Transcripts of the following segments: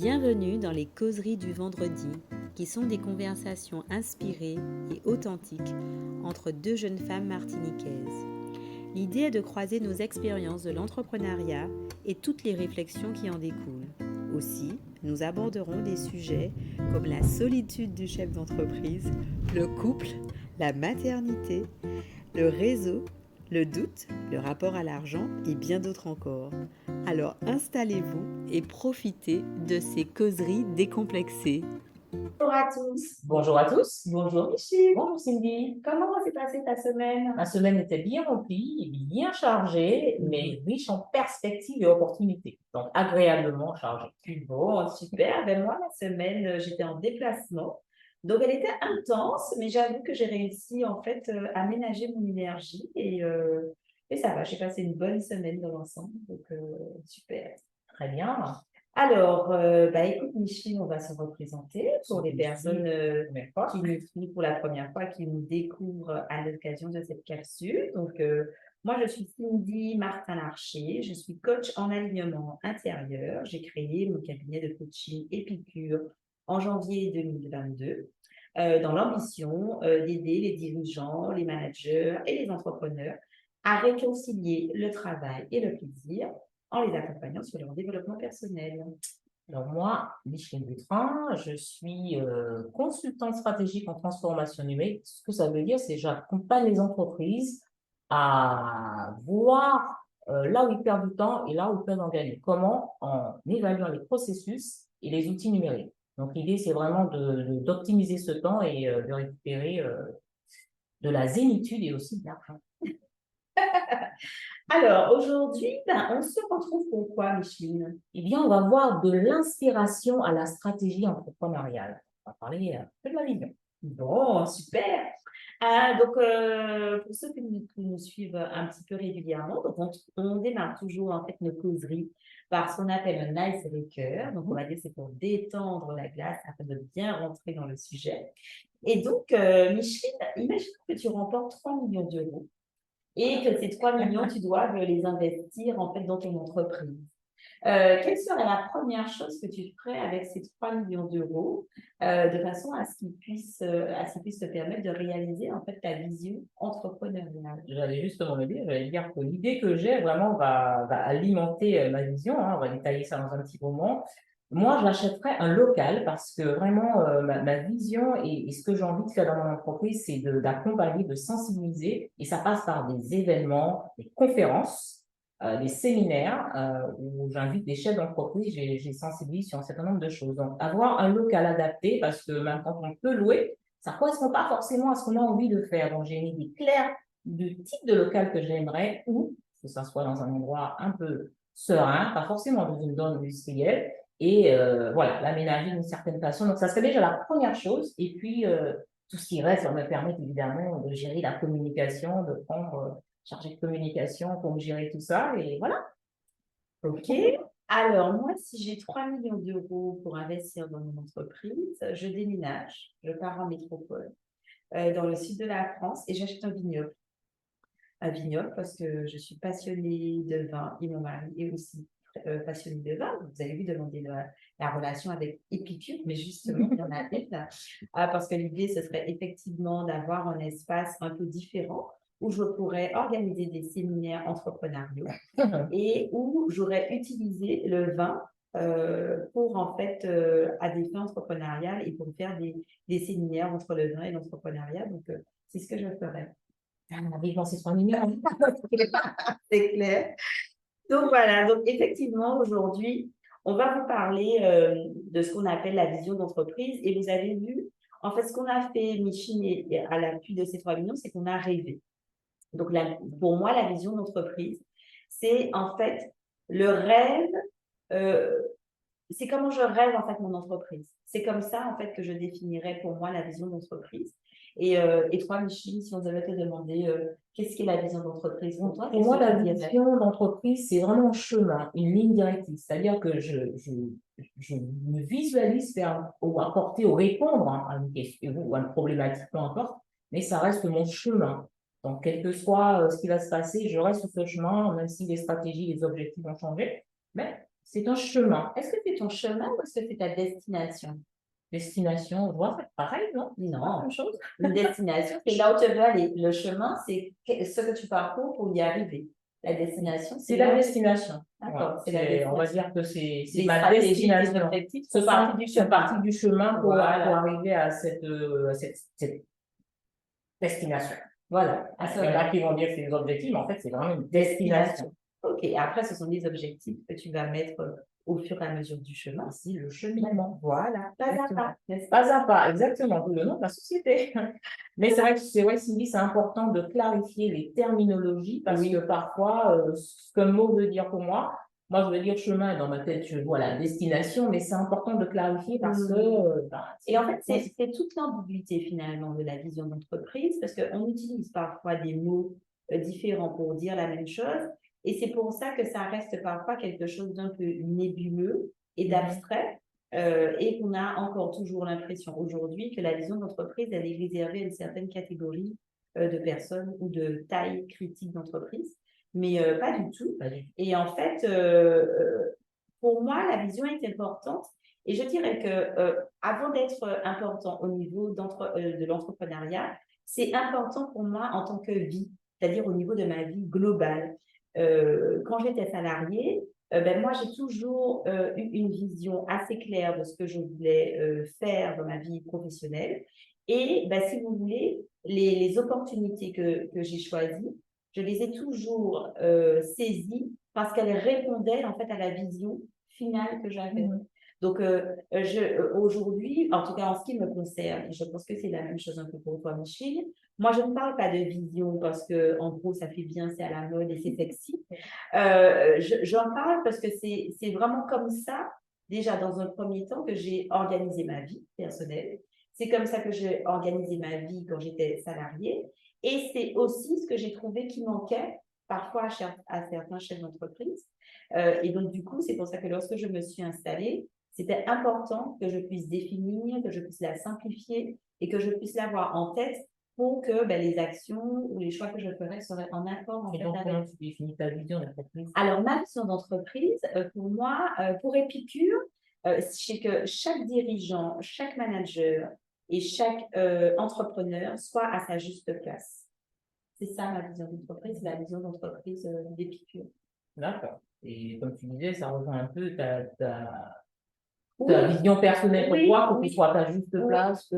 Bienvenue dans les causeries du vendredi, qui sont des conversations inspirées et authentiques entre deux jeunes femmes martiniquaises. L'idée est de croiser nos expériences de l'entrepreneuriat et toutes les réflexions qui en découlent. Aussi, nous aborderons des sujets comme la solitude du chef d'entreprise, le couple, la maternité, le réseau, le doute, le rapport à l'argent et bien d'autres encore. Alors installez-vous et profitez de ces causeries décomplexées. Bonjour à tous. Bonjour à tous. Bonjour Michel. Bonjour Cindy. Comment s'est passée ta semaine? Ma semaine était bien remplie, bien chargée, mais riche en perspectives et opportunités. Donc agréablement chargée. Bon, super. Ben moi, la semaine, j'étais en déplacement. Donc, elle était intense, mais j'avoue que j'ai réussi en fait à ménager mon énergie et ça va. J'ai passé une bonne semaine dans l'ensemble. Donc, super. Très bien. Alors, écoute, Michel, on va se représenter pour les personnes qui nous suivent pour la première fois, qui nous découvrent à l'occasion de cette capsule. Donc, moi, je suis Cindy Martin-Larcher, je suis coach en alignement intérieur. J'ai créé mon cabinet de coaching Épicure en janvier 2022 dans l'ambition d'aider les dirigeants, les managers et les entrepreneurs à réconcilier le travail et le plaisir en les accompagnant sur leur développement personnel. Alors moi, Micheline Dutrin, je suis consultante stratégique en transformation numérique. Ce que ça veut dire, c'est que j'accompagne les entreprises à voir là où ils perdent du temps et là où ils peuvent en gagner. Comment? En évaluant les processus et les outils numériques. Donc l'idée, c'est vraiment d'optimiser ce temps et de récupérer de la zénitude et aussi de l'argent. Alors, aujourd'hui, on se retrouve pourquoi, Micheline? Eh bien, on va voir de l'inspiration à la stratégie entrepreneuriale. On va parler un peu de ma vision. Bon, super. Donc, pour ceux qui nous suivent un petit peu régulièrement, donc on démarre toujours en fait nos causeries par ce qu'on appelle un icebreaker. Donc, on va dire que c'est pour détendre la glace afin de bien rentrer dans le sujet. Et donc, Micheline, imagine que tu remportes 3 millions d'euros et que ces 3 millions, tu dois les investir en fait dans ton entreprise. Quelle serait la première chose que tu ferais avec ces 3 millions d'euros de façon à ce qu'ils puissent te permettre de réaliser en fait ta vision entrepreneuriale? J'allais justement le dire, j'allais dire que l'idée que j'ai vraiment va alimenter ma vision, hein, on va détailler ça dans un petit moment. Moi, j'achèterais un local parce que vraiment, ma vision et ce que j'ai envie de faire dans mon entreprise, c'est d'accompagner, de sensibiliser, et ça passe par des événements, des conférences, des séminaires où j'invite des chefs d'entreprise, j'ai sensibilisé sur un certain nombre de choses. Donc, avoir un local adapté, parce que même quand on peut louer, ça ne correspond pas forcément à ce qu'on a envie de faire. Donc, j'ai une idée claire du type de local que j'aimerais, ou que ça soit dans un endroit un peu serein, pas forcément dans une zone industrielle, et voilà, l'aménager d'une certaine façon. Donc, ça serait déjà la première chose. Et puis, tout ce qui reste va me permettre évidemment de gérer la communication, de prendre chargé de communication pour gérer tout ça. Et voilà. OK. Alors, moi, si j'ai 3 millions d'euros pour investir dans mon entreprise, je déménage, je pars en métropole, dans le sud de la France et j'achète un vignoble. Un vignoble parce que je suis passionnée de vin et mon mari est aussi passionné de vin. Vous avez vu demander la relation avec Épicure, mais justement, il y en a une. Parce que l'idée, ce serait effectivement d'avoir un espace un peu différent où je pourrais organiser des séminaires entrepreneuriaux et où j'aurais utilisé le vin pour en fait à des fins entrepreneuriales et pour faire des séminaires entre le vin et l'entrepreneuriat. Donc, c'est ce que je ferais. Vivement ces 3 millions. C'est clair. Donc voilà, donc effectivement, aujourd'hui, on va vous parler de ce qu'on appelle la vision d'entreprise. Et vous avez vu, en fait, ce qu'on a fait, Michine, à l'appui de ces 3 millions, c'est qu'on a rêvé. Donc, pour moi, la vision d'entreprise, c'est en fait le rêve, euh, c'est comment je rêve en fait mon entreprise. C'est comme ça en fait que je définirais pour moi la vision d'entreprise. Et toi, Micheline, si on devait te demander qu'est-ce qu'est la vision d'entreprise pour toi, Pour moi, la vision d'entreprise, c'est vraiment un chemin, une ligne directrice. C'est-à-dire que je me visualise faire ou apporter ou répondre à une question ou à une problématique, peu importe, mais ça reste mon chemin. Donc, quel que soit ce qui va se passer, je reste sur ce chemin, même si les stratégies, les objectifs ont changé. Mais C'est un chemin. Est-ce que c'est ton chemin ou est-ce que c'est ta destination? Destination, on voit, c'est pareil, non? C'est pas la Non, même chose. une destination, c'est là où tu veux aller. Le chemin, c'est ce que tu parcours pour y arriver. La destination, C'est là la où tu- destination. D'accord, Ouais, c'est la destination. on va dire que c'est Les ma stratégies, les destination. objectifs Ce font partie du sont chemin. partie du chemin pour Voilà. arriver à cette destination. Voilà. Il y en a qui vont dire que c'est des objectifs, mais en fait, c'est vraiment une destination. Ok, après, ce sont des objectifs que tu vas mettre au fur et à mesure du chemin. Ici, le cheminement. Voilà. Pas à Exactement. pas, n'est-ce pas? Pas à pas, exactement, le nom de la société. Mais c'est vrai, Cindy, c'est important de clarifier les terminologies parce Oui. que parfois, ce qu'un mot veut dire pour moi, je veux dire chemin, dans ma tête, je vois la destination, mais c'est important de clarifier parce que. Et en fait, c'est toute l'ambiguïté finalement de la vision d'entreprise parce qu'on utilise parfois des mots différents pour dire la même chose. Et c'est pour ça que ça reste parfois quelque chose d'un peu nébuleux et d'abstrait. Et qu'on a encore toujours l'impression aujourd'hui que la vision d'entreprise, elle est réservée à une certaine catégorie de personnes ou de taille critique d'entreprise. Mais pas du tout. Pas du tout. Et en fait, pour moi, la vision est importante. Et je dirais que avant d'être important au niveau de l'entrepreneuriat, c'est important pour moi en tant que vie, c'est-à-dire au niveau de ma vie globale. Quand j'étais salariée, ben moi, j'ai toujours eu une vision assez claire de ce que je voulais faire dans ma vie professionnelle. Et ben, si vous voulez, les opportunités que j'ai choisies, je les ai toujours saisies parce qu'elles répondaient en fait à la vision finale que j'avais. Donc, aujourd'hui, en tout cas en ce qui me concerne, et je pense que c'est la même chose un peu pour toi, Michel, moi, je ne parle pas de vision parce que, en gros, ça fait bien, c'est à la mode et c'est sexy. J'en parle parce que c'est vraiment comme ça, déjà dans un premier temps, que j'ai organisé ma vie personnelle. C'est comme ça que j'ai organisé ma vie quand j'étais salariée. Et c'est aussi ce que j'ai trouvé qui manquait parfois à certains chefs d'entreprise. Et donc, du coup, c'est pour ça que lorsque je me suis installée, c'était important que je puisse définir, que je puisse la simplifier et que je puisse l'avoir en tête pour que les actions ou les choix que je ferais seraient en accord en Et fait, donc, avec. comment tu définis ta vision d'entreprise? Alors, ma vision d'entreprise, pour moi, pour Épicure, c'est que chaque dirigeant, chaque manager et chaque entrepreneur soit à sa juste place. C'est ça ma vision d'entreprise, c'est la vision d'entreprise d'Épicure. D'accord. Et comme tu disais, ça rejoint un peu ta Oui, vision personnelle pour oui, toi, pour que oui. tu sois à ta juste Oui, place.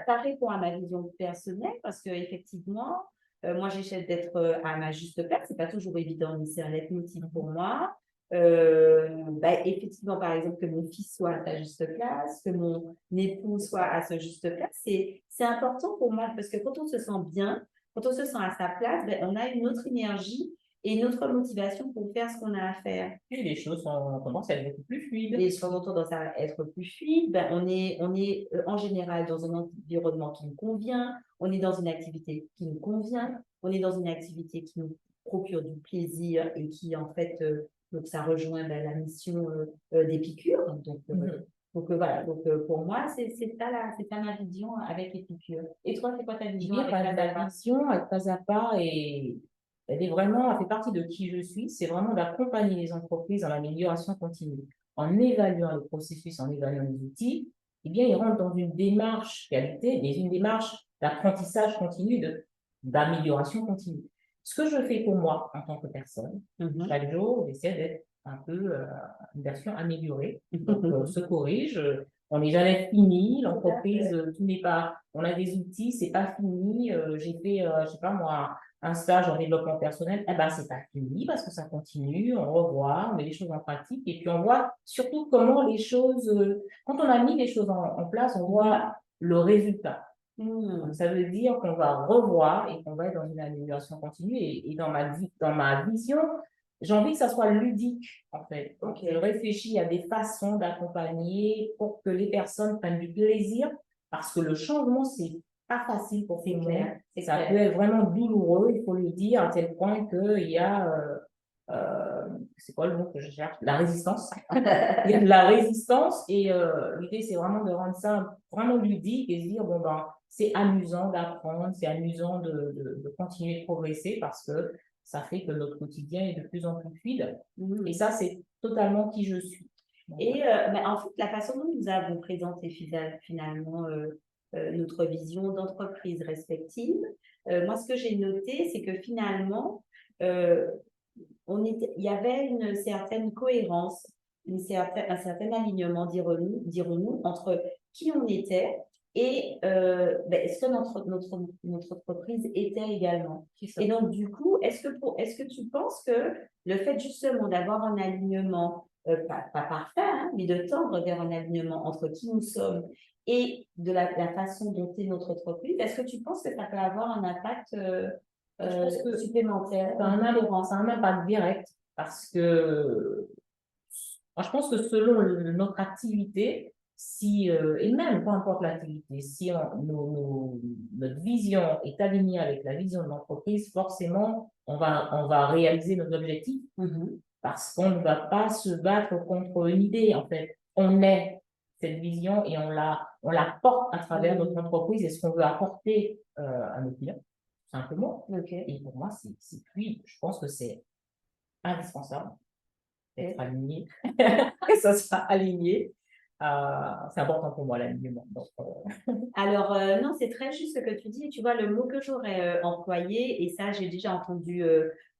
ça répond à ma vision personnelle parce qu'effectivement, moi, j'essaie d'être à ma juste place. C'est pas toujours évident, mais c'est un leitmotiv pour moi. Effectivement, par exemple, que mon fils soit à sa juste place, que mon époux soit à sa juste place, c'est important pour moi parce que quand on se sent bien, quand on se sent à sa place, on a une autre énergie et une autre motivation pour faire ce qu'on a à faire. Et les choses ont tendance à être beaucoup plus fluides. Les choses ont tendance à être plus fluides. On est en général dans un environnement qui nous convient, on est dans une activité qui nous convient, on est dans une activité qui nous procure du plaisir et qui, en fait, donc ça rejoint la mission d'Épicure. Donc, voilà, donc pour moi, c'est ça ma vision avec Épicure. Et toi, c'est quoi ta vision avec La vision avec Pas à Pas et elle fait partie de qui je suis. C'est vraiment d'accompagner les entreprises dans l'amélioration continue. En évaluant le processus, en évaluant les outils, eh bien, ils rentrent dans une démarche qualité, mais une démarche d'apprentissage continu, d'amélioration continue. Ce que je fais pour moi en tant que personne, chaque jour, j'essaie d'être un peu une version améliorée. Donc, se corrige. On n'est jamais fini, l'entreprise, tout n'est pas. On a des outils, c'est pas fini. J'ai fait, je sais pas moi, un stage en développement personnel, eh ben, c'est pas fini parce que ça continue, on revoit, on met les choses en pratique et puis on voit surtout comment les choses, quand on a mis les choses en place, on voit le résultat. Donc, ça veut dire qu'on va revoir et qu'on va être dans une amélioration continue et dans ma vision, j'ai envie que ça soit ludique, en fait. Donc, je réfléchis à des façons d'accompagner pour que les personnes prennent du plaisir parce que le changement, c'est pas facile pour tout le monde. Ça peut être vraiment douloureux, il faut le dire, à tel point qu'il y a, c'est quoi le mot que je cherche? La résistance. Il y a de la résistance et l'idée, c'est vraiment de rendre ça vraiment ludique et se dire, bon, ben, c'est amusant d'apprendre, c'est amusant de continuer de progresser parce que ça fait que notre quotidien est de plus en plus fluide. Et ça, c'est totalement qui je suis. Donc, Et en fait, la façon dont nous avons présenté finalement notre vision d'entreprise respective, moi, ce que j'ai noté, c'est que finalement, euh, il y avait une certaine cohérence, un certain alignement, dirons-nous, entre qui on était et ce que notre entreprise était également. c'est ça. Et donc, du coup, est-ce que tu penses que le fait justement d'avoir un alignement, pas parfait, hein, mais de tendre vers un alignement entre qui nous sommes et de la façon dont est notre entreprise, est-ce que tu penses que ça peut avoir un impact Je pense que supplémentaire, ça a un impact direct parce que moi, je pense que selon notre activité, si, et même peu importe l'activité, si notre vision est alignée avec la vision de l'entreprise, forcément, on va réaliser nos objectifs Mhm. parce qu'on ne va pas se battre contre une idée. En fait, on est cette vision et on la porte à travers notre entreprise et ce qu'on veut apporter à nos clients, tout simplement. Ok. Et pour moi, puis, je pense que c'est indispensable d'être aligné, que ça soit aligné. C'est important pour moi, l'alignement. Donc, Alors, non, c'est très juste ce que tu dis. Tu vois, le mot que j'aurais employé, et ça, j'ai déjà entendu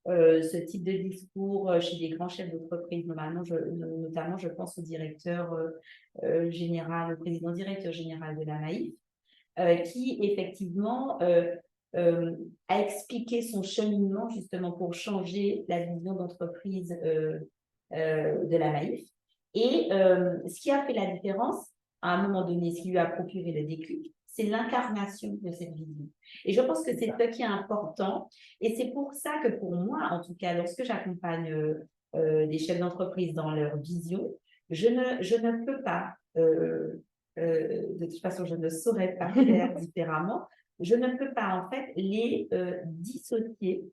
ce type de discours chez des grands chefs d'entreprise. Notamment, je pense au directeur général, au président directeur général de la Maïf, qui effectivement a expliqué son cheminement justement pour changer la vision d'entreprise de la Maïf. Et ce qui a fait la différence, à un moment donné, ce qui lui a procuré le déclic, c'est l'incarnation de cette vision. Et je pense que c'est ce qui est important. Et c'est pour ça que pour moi, en tout cas, lorsque j'accompagne des chefs d'entreprise dans leur vision, je ne peux pas, de toute façon, je ne saurais pas faire différemment. Je ne peux pas, en fait, les dissocier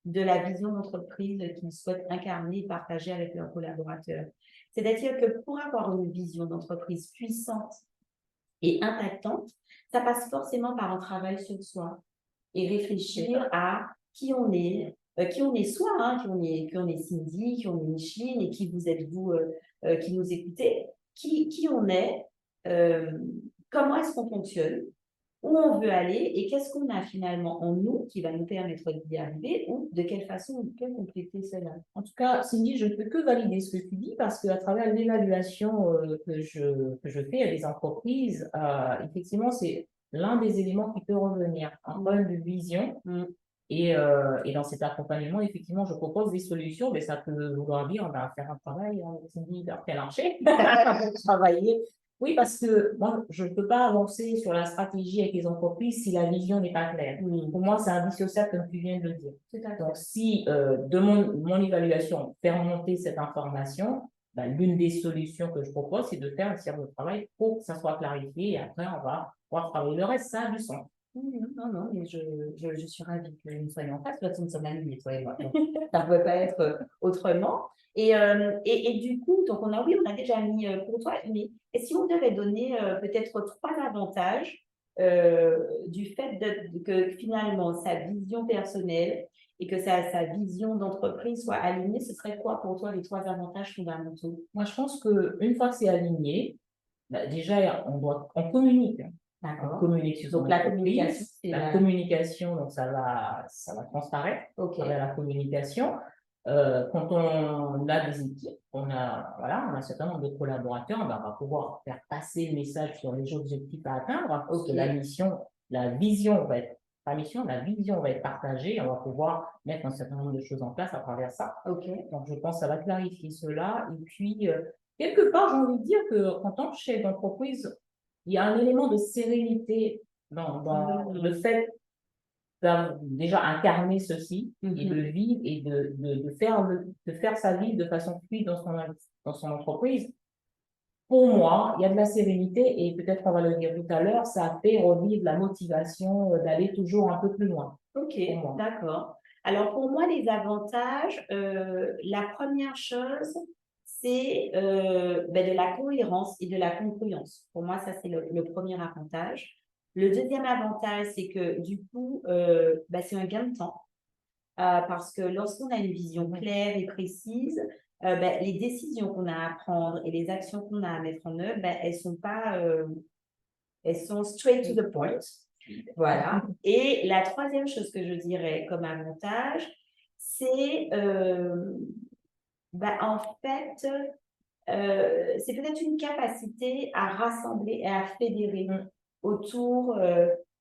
de la vision d'entreprise qu'ils souhaitent incarner et partager avec leurs collaborateurs. C'est-à-dire que pour avoir une vision d'entreprise puissante et impactante, ça passe forcément par un travail sur soi et réfléchir à qui on est soi, hein, qui on est Cindy, qui on est Micheline et qui vous êtes vous qui nous écoutez, qui on est, euh, comment est-ce qu'on fonctionne, où on veut aller et qu'est-ce qu'on a finalement en nous qui va nous permettre d'y arriver ou de quelle façon on peut compléter cela. en tout cas, Cindy, je ne peux que valider ce que tu dis parce qu'à travers l'évaluation que je fais à des entreprises, effectivement, c'est l'un des éléments qui peut revenir, un problème de vision. Et dans cet accompagnement, effectivement, je propose des solutions, mais ça peut vouloir dire, on va faire un travail, Cindy, vers quel marché, travailler. Oui, parce que moi, je ne peux pas avancer sur la stratégie avec les entreprises si la vision n'est pas claire. Pour moi, c'est indissociable, comme tu viens de le dire. Donc, si de mon évaluation, faire monter cette information, ben, l'une des solutions que je propose, c'est de faire un tiers de travail pour que ça soit clarifié et après, on va pouvoir travailler le reste. Ça a du sens. Non, non, mais je suis ravie que nous soyons en face. De toute façon, nous sommes alignés, toi et moi. Donc, ça ne pouvait pas être autrement. Et du coup, donc on a déjà mis pour toi, mais et si on devait donner peut-être trois avantages du fait que finalement sa vision personnelle et que sa vision d'entreprise soit alignée, ce serait quoi pour toi les trois avantages fondamentaux? Moi, je pense qu'une fois que c'est aligné, bah, déjà, on communique. On communique sur Donc, la communication, c'est la communication, donc ça va transparaître avec la communication. Quand on a des équipes, on a un certain nombre de collaborateurs, ben, on va pouvoir faire passer le message sur les objectifs à atteindre, parce que la vision va être, pas mission, la vision va être partagée, on va pouvoir mettre un certain nombre de choses en place à travers ça. Donc, je pense que ça va clarifier cela. Et puis, quelque part, j'ai envie de dire qu'en tant que chef d'entreprise, il y a un élément de sérénité dans le fait d'avoir déjà incarné ceci et de vivre et de faire sa vie de façon fluide dans son entreprise. Pour moi, il y a de la sérénité et peut-être on va le dire tout à l'heure, ça fait revivre la motivation d'aller toujours un peu plus loin. Ok, d'accord. Alors pour moi, les avantages, la première chose, c'est de la cohérence et de la congruence. Pour moi, ça, c'est le premier avantage. Le deuxième avantage, c'est que du coup, c'est un gain de temps. Parce que lorsqu'on a une vision claire et précise, ben, les décisions qu'on a à prendre et les actions qu'on a à mettre en œuvre, ben, elles sont straight to the point. Voilà. Et la troisième chose que je dirais comme avantage, c'est ben, en fait, c'est peut-être une capacité à rassembler et à fédérer autour,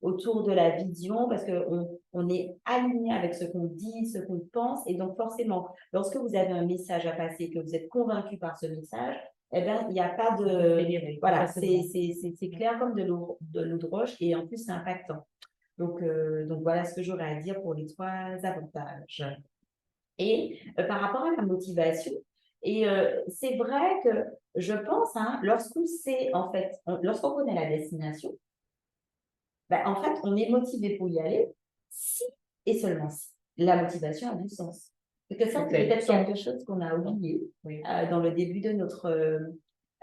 autour de la vision, parce qu'on est aligné avec ce qu'on dit, ce qu'on pense, et donc forcément, lorsque vous avez un message à passer, que vous êtes convaincu par ce message, eh bien, il n'y a pas de... Fédéré, Voilà, facilement. c'est clair comme de l'eau de roche, et en plus, c'est impactant. Donc voilà ce que j'aurais à dire pour les trois avantages. Et par rapport à la motivation, et c'est vrai que je pense, hein, lorsqu'on sait, en fait, lorsqu'on connaît la destination, ben, en fait, on est motivé pour y aller si et seulement si la motivation a du sens. Parce que ça, c'est peut-être quelque chose qu'on a oublié dans le début de notre...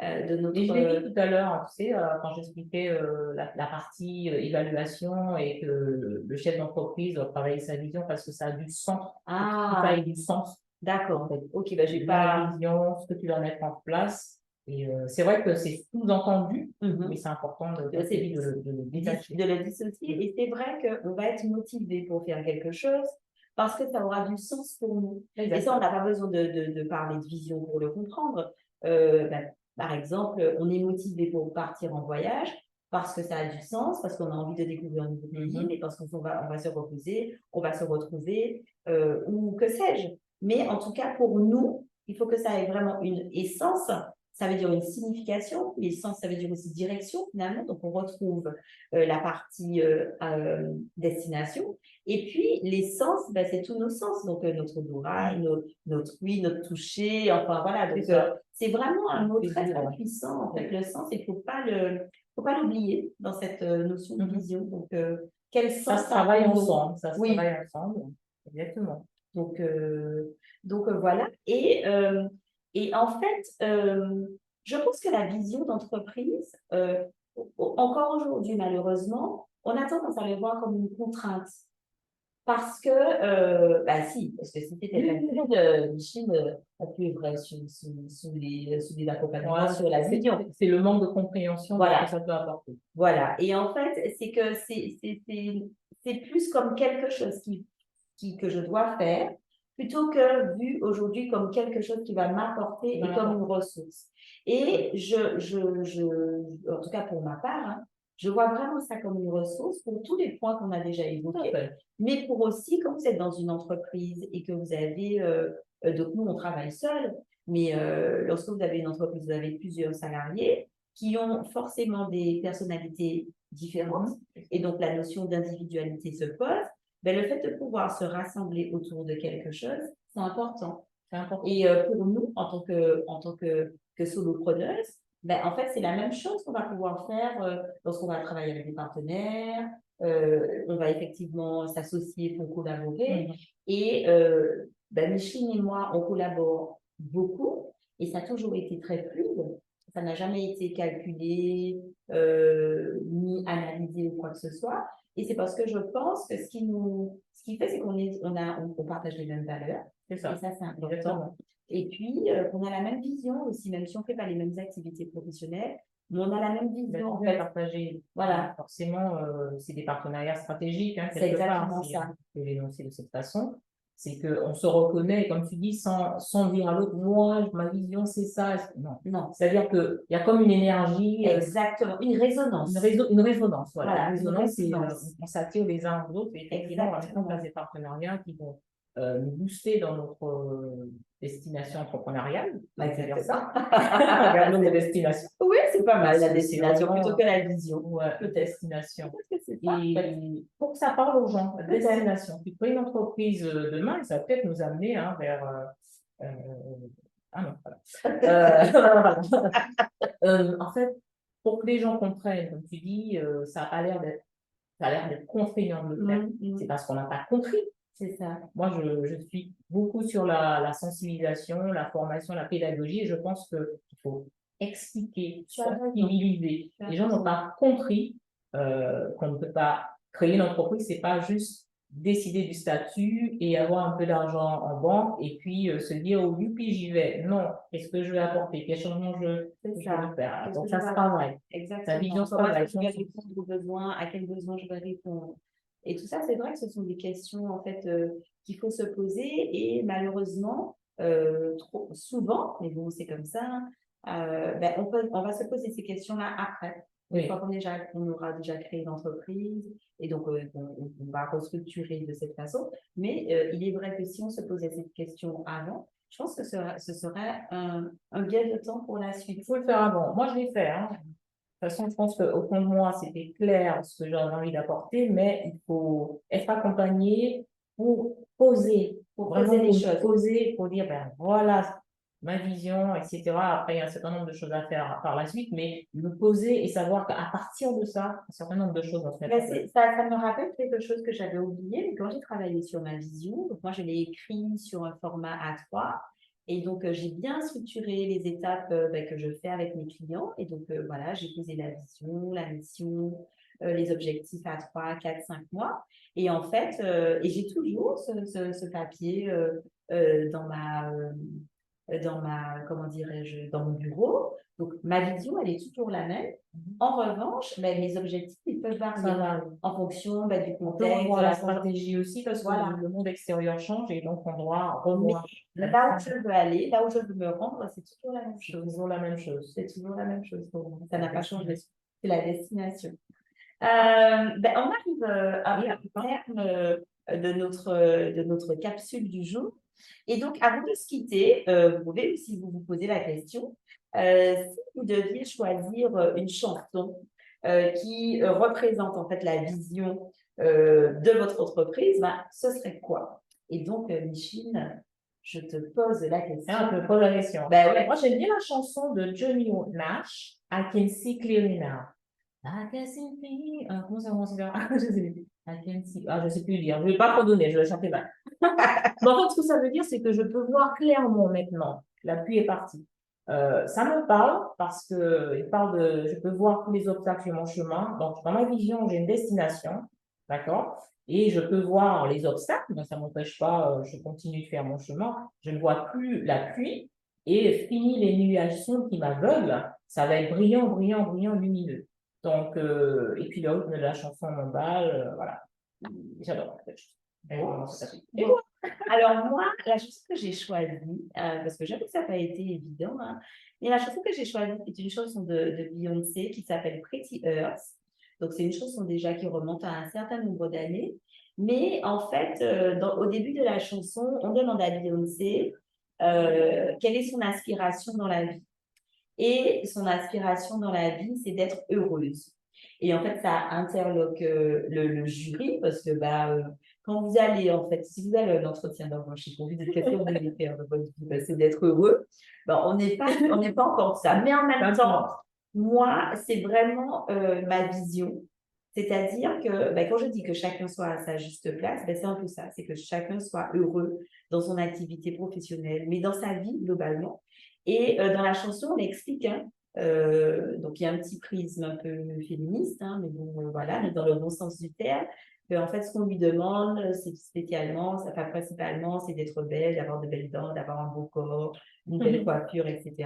Et je l'ai dit tout à l'heure, tu sais, quand j'expliquais la partie évaluation et que le chef d'entreprise doit travailler sa vision parce que ça a du sens. Ah, ça a du sens. d'accord. En fait. Ok, ben, j'ai La pas... vision, ce que tu vas mettre en place. Et c'est vrai que c'est sous-entendu, mais c'est important de le détacher. De le dissocier. Et c'est vrai qu'on va être motivé pour faire quelque chose parce que ça aura du sens pour nous. Exactement. Et ça, on n'a pas besoin de parler de vision pour le comprendre. Ben, par exemple, on est motivé pour partir en voyage parce que ça a du sens, parce qu'on a envie de découvrir un nouveau pays, mais parce qu'on va se reposer, on va se retrouver, ou que sais-je. Mais en tout cas, pour nous, il faut que ça ait vraiment une essence. Ça veut dire une signification, mais sens, ça veut dire aussi direction finalement. Donc, on retrouve la partie destination. Et puis, les sens, ben, c'est tous nos sens. Donc, notre odorat, notre ouïe, notre toucher. Enfin, voilà. Donc, c'est vraiment un mot très, très puissant. En fait, le sens, il ne faut pas l'oublier dans cette notion de vision. Donc, quel sens ça se travaille pour nous? ensemble. Ça se travaille ensemble. Exactement. Donc voilà. Et en fait, je pense que la vision d'entreprise, encore aujourd'hui, malheureusement, on a tendance à le voir comme une contrainte. Parce que, bah si, parce que si tu étais facile, Michine a pu œuvrer sous les accompagnements sur la vision. C'est le manque de compréhension que ça peut apporter. Voilà. Et en fait, c'est que c'est plus comme quelque chose que je dois faire, plutôt que vu aujourd'hui comme quelque chose qui va m'apporter et comme une ressource. Et en tout cas pour ma part, hein, je vois vraiment ça comme une ressource pour tous les points qu'on a déjà évoqués, mais pour aussi, quand vous êtes dans une entreprise et que vous avez, donc nous on travaille seul, mais lorsque vous avez une entreprise, vous avez plusieurs salariés qui ont forcément des personnalités différentes, et donc la notion d'individualité se pose. Ben, le fait de pouvoir se rassembler autour de quelque chose, c'est important. Et pour nous, en tant que solopreneurs, ben, en fait, c'est la même chose qu'on va pouvoir faire lorsqu'on va travailler avec des partenaires, on va effectivement s'associer pour collaborer. Et ben, Micheline et moi, on collabore beaucoup et ça a toujours été très fluide. Ça n'a jamais été calculé, ni analysé ou quoi que ce soit. Et c'est parce que je pense que ce qui fait, c'est qu'on partage les mêmes valeurs. C'est ça. Et ça, c'est important. Et puis, qu'on a la même vision aussi, même si on ne fait pas les mêmes activités professionnelles, mais on a la même vision. En fait, partagée. Voilà. Forcément, c'est des partenariats stratégiques. Hein, c'est exactement ça. Je vais l'énoncer de cette façon. C'est qu'on se reconnaît, comme tu dis, sans dire à l'autre, moi, ma vision, c'est ça. Non. C'est-à-dire qu'il y a comme une énergie. Exactement. Une résonance. Une résonance, voilà. Une résonance, on s'attire les uns aux autres. Et effectivement, on va mettre en place des partenariats qui vont nous booster dans notre destination entrepreneuriale. C'est ça. Regardons nos destinations. Oui, c'est pas mal, la destination, plutôt que la vision. Ouais, destination. Et pour que ça parle aux gens, la destination. Puis pour une entreprise demain, ça va peut-être nous amener vers... ah non, voilà. En fait, pour que les gens comprennent, comme tu dis, ça a l'air d'être contraignant de le faire. C'est parce qu'on n'a pas compris. C'est ça. Moi, je suis beaucoup sur la sensibilisation, la formation, la pédagogie, et je pense qu'il faut expliquer, sensibiliser. Les gens n'ont pas compris qu'on ne peut pas créer une entreprise, c'est pas juste décider du statut et avoir un peu d'argent en banque et puis se dire, oh, youpi, j'y vais. Non, qu'est-ce que je vais apporter? Quel changement C'est je ça. vais faire? Qu'est-ce Donc, que je ça se vais travaille. Ta exactement. vision se Comment est-ce travaille. que je vais répondre aux besoins, à quels besoins je vais répondre. Et tout ça, c'est vrai que ce sont des questions en fait qu'il faut se poser et malheureusement, trop souvent, mais bon, c'est comme ça, ben, on va se poser ces questions-là après. Une Oui. fois on aura déjà créé une entreprise et donc on va restructurer de cette façon. Mais il est vrai que si on se posait cette question avant, je pense que ce serait un gain de temps pour la suite. Il faut le faire avant. Moi, je l'ai fait, hein. De toute façon, je pense qu'au fond de moi, c'était clair ce que j'avais envie d'apporter, mais il faut être accompagné pour poser, Pour vraiment poser les choses. poser, pour dire, ben voilà ma vision, etc. Après, il y a un certain nombre de choses à faire par la suite, mais le poser et savoir qu'à partir de ça, un certain nombre de choses vont se mettre en place. Ça me rappelle quelque chose que j'avais oublié, mais quand j'ai travaillé sur ma vision, donc moi je l'ai écrit sur un format A3, et donc j'ai bien structuré les étapes ben, que je fais avec mes clients, et donc voilà, j'ai posé la vision, la mission, les objectifs à 3, 4, 5 mois, et en fait, et j'ai toujours ce papier dans ma, comment dirais-je, dans mon bureau. Donc, ma vision, elle est toujours la même. En revanche, ben, mes objectifs, ils peuvent varier Ça va. en fonction ben, du On peut contexte, revoir de la la stratégie aussi parce que voilà. le monde extérieur change et donc on doit Mais revoir. là où je veux aller, là où je veux me rendre, c'est toujours la même C'est chose. toujours la même chose. C'est toujours la même chose pour moi. Ça n'a pas changé. C'est la destination. Ben, on arrive à terme de notre capsule du jour. Et donc, avant de se quitter, vous pouvez aussi vous poser la question, si vous deviez choisir une chanson qui représente en fait la vision de votre entreprise, ben, ce serait quoi? Et donc, Micheline, je te pose la question. Ah, je me pose la question. Ben ouais. Moi, j'aime bien la chanson de Johnny Nash, I Can See Clearly Now. I can see clearly. Comment ça va? Je sais plus. I can see. Ah, je sais plus dire. Je vais pas trop donner, je vais chanter mal. Mais en fait, ce que ça veut dire, c'est que je peux voir clairement maintenant. La pluie est partie. Ça me parle parce que il parle de, je peux voir tous les obstacles sur mon chemin. Donc, dans ma vision, j'ai une destination, d'accord? Et je peux voir les obstacles, mais ça m'empêche pas, je continue de faire mon chemin. Je ne vois plus la pluie et fini les nuages sombres qui m'aveuglent. Ça va être brillant, brillant, brillant, lumineux. Donc, et puis le rythme de la chanson m'emballe, voilà. J'adore. Et Bon. Alors moi, la chanson que j'ai choisie, parce que j'avoue que ça n'a pas été évident, hein, mais la chanson que j'ai choisie, c'est une chanson de Beyoncé qui s'appelle Pretty Earth. Donc c'est une chanson déjà qui remonte à un certain nombre d'années. Mais en fait, au début de la chanson, on demande à Beyoncé quelle est son aspiration dans la vie. Et son aspiration dans la vie, c'est d'être heureuse. Et en fait, ça interloque le jury parce que bah, quand vous allez, en fait, si vous avez un entretien d'embauche pour vous dites qu'est-ce que vous allez faire de votre vie, c'est d'être heureux, ben, on n'est pas encore ça. Mais en même temps, moi, c'est vraiment ma vision. C'est-à-dire que ben, quand je dis que chacun soit à sa juste place, ben, c'est un peu ça. C'est que chacun soit heureux dans son activité professionnelle, mais dans sa vie globalement. Et dans la chanson, on explique, hein, donc il y a un petit prisme un peu féministe, hein, mais bon, voilà, mais dans le bon sens du terme, en fait, ce qu'on lui demande, c'est spécialement, enfin, principalement, c'est d'être belle, d'avoir de belles dents, d'avoir un beau corps, une belle coiffure, etc.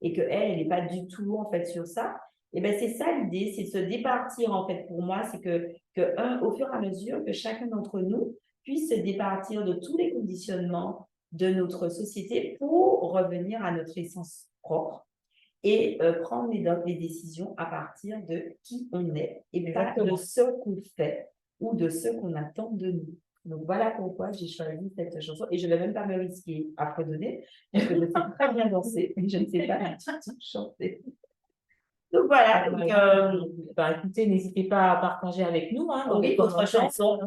Et qu'elle, elle n'est pas du tout, en fait, sur ça. Et ben c'est ça l'idée, c'est de se départir, en fait, pour moi, c'est au fur et à mesure que chacun d'entre nous puisse se départir de tous les conditionnements de notre société pour revenir à notre essence propre et prendre les décisions à partir de qui on est et pas de ce qu'on fait ou de ce qu'on attend de nous. Donc voilà pourquoi j'ai choisi cette chanson et je ne vais même pas me risquer à redonner parce que je sais très bien danser mais je ne sais pas du tout chanter. Donc voilà. Bah, écoutez, n'hésitez pas à partager avec nous hein, oui, votre chanson,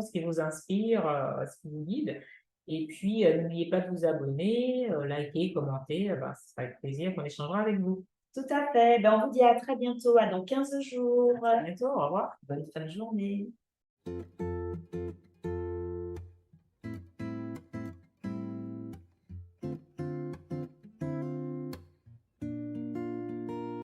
ce qui vous inspire, ce qui vous guide. Et puis, n'oubliez pas de vous abonner, liker, commenter. Bah, ce sera avec plaisir qu'on échangera avec vous. Tout à fait. Ben, on vous dit à très bientôt, à dans 15 jours. À bientôt, au revoir. Bonne fin de journée.